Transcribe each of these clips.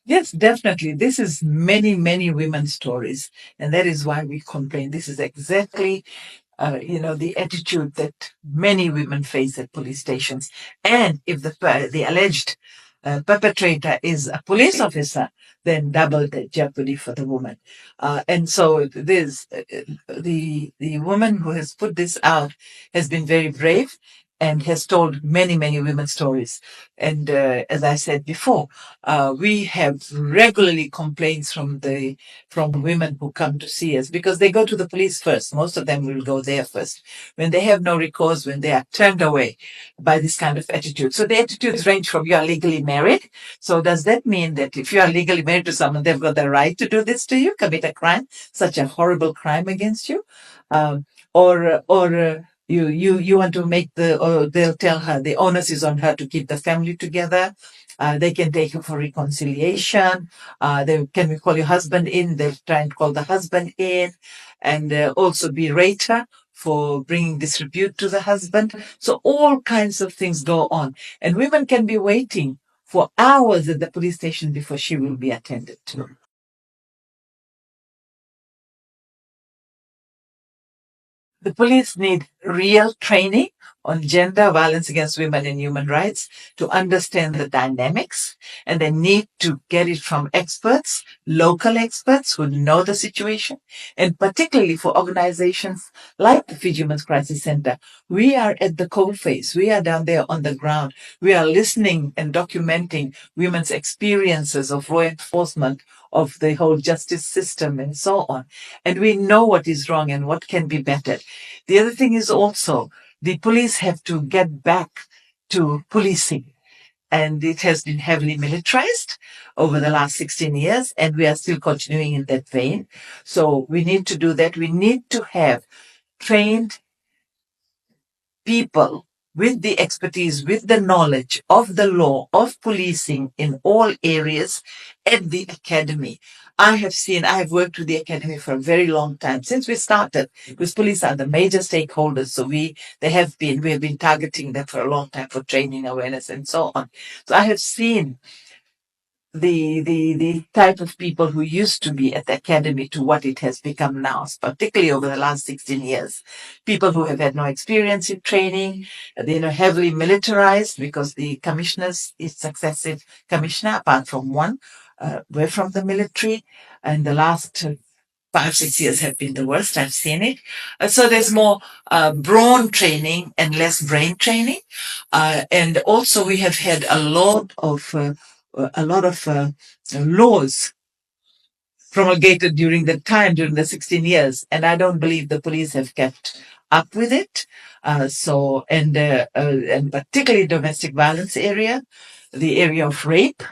Yes, definitely. This is many, many women's stories. And that is why we complain. This is exactly the attitude that many women face at police stations. And if the alleged perpetrator is a police officer, then double the jeopardy for the woman. And so this, the woman who has put this out has been very brave and has told many, many women's stories. And as I said before, we have regularly complaints from women who come to see us because they go to the police first. Most of them will go there first when they have no recourse, when they are turned away by this kind of attitude. So the attitudes range from you are legally married. So does that mean that if you are legally married to someone, they've got the right to do this to you, commit a crime, such a horrible crime against you? Or you want to make or they'll tell her the onus is on her to keep the family together. They can take you for reconciliation. Can we call your husband in? They'll try and call the husband in and also berate her for bringing disrepute to the husband. So all kinds of things go on. And women can be waiting for hours at the police station before she will be attended to. The police need real training on gender violence against women and human rights to understand the dynamics, and they need to get it from experts, local experts who know the situation, and particularly for organizations like the Fiji Women's Crisis Center. We are at the coalface. We are down there on the ground. We are listening and documenting women's experiences of law enforcement, of the whole justice system, and so on. And we know what is wrong and what can be bettered. The other thing is also the police have to get back to policing. And it has been heavily militarized over the last 16 years, and we are still continuing in that vein. So we need to do that. We need to have trained people with the expertise, with the knowledge of the law, of policing in all areas at the academy. I have worked with the academy for a very long time since we started, because police are the major stakeholders. So we have been targeting them for a long time for training, awareness, and so on. So I have seen the type of people who used to be at the academy to what it has become now, particularly over the last 16 years. People who have had no experience in training, heavily militarized because the commissioners, each successive commissioner, apart from one, were from the military. And the last 5, 6 years have been the worst. I've seen it. So there's more brawn training and less brain training. And also we have had a lot of laws promulgated during the 16 years, and I don't believe the police have kept up with it. And particularly domestic violence area, the area of rape,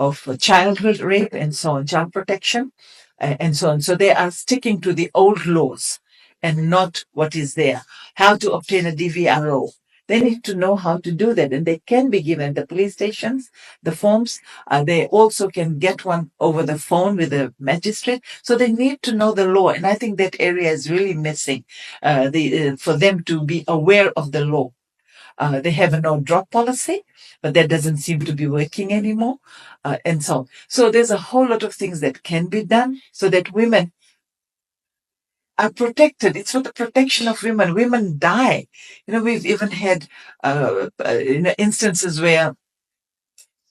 of childhood rape, and so on, child protection, and so on. So they are sticking to the old laws and not what is there. How to obtain a DVRO. They need to know how to do that, and they can be given the police stations, the forms. They also can get one over the phone with a magistrate. So they need to know the law, and I think that area is really missing. For them to be aware of the law. They have a no drop policy, but that doesn't seem to be working anymore. And so there's a whole lot of things that can be done so that women are protected. It's for the protection of women. Women die. We've even had instances where,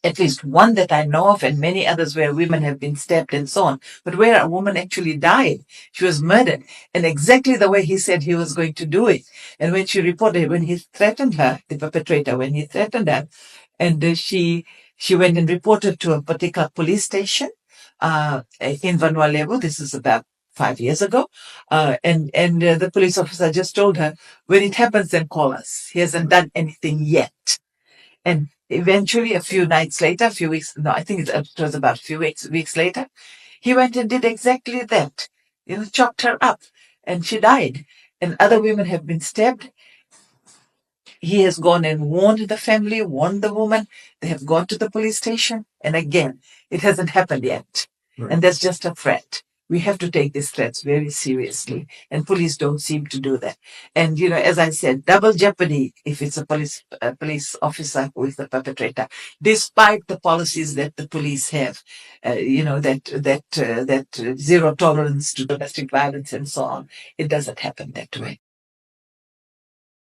at least one that I know of, and many others where women have been stabbed and so on, but where a woman actually died. She was murdered, and exactly the way he said he was going to do it. And when she reported, when he threatened her, the perpetrator, when he threatened her, and she went and reported to a particular police station in Vanuatu. This is about 5 years ago. And the police officer just told her, when it happens, then call us. He hasn't done anything yet. And eventually, a few nights later, a few weeks, no, I think it was about a few weeks later, he went and did exactly that. Chopped her up, and she died. And other women have been stabbed. He has gone and warned the family, warned the woman. They have gone to the police station. And again, it hasn't happened yet. Right. And that's just a threat. We have to take these threats very seriously, and police don't seem to do that. And as I said, double jeopardy if it's a police officer who is the perpetrator, despite the policies that the police have, that zero tolerance to domestic violence and so on. It doesn't happen that way.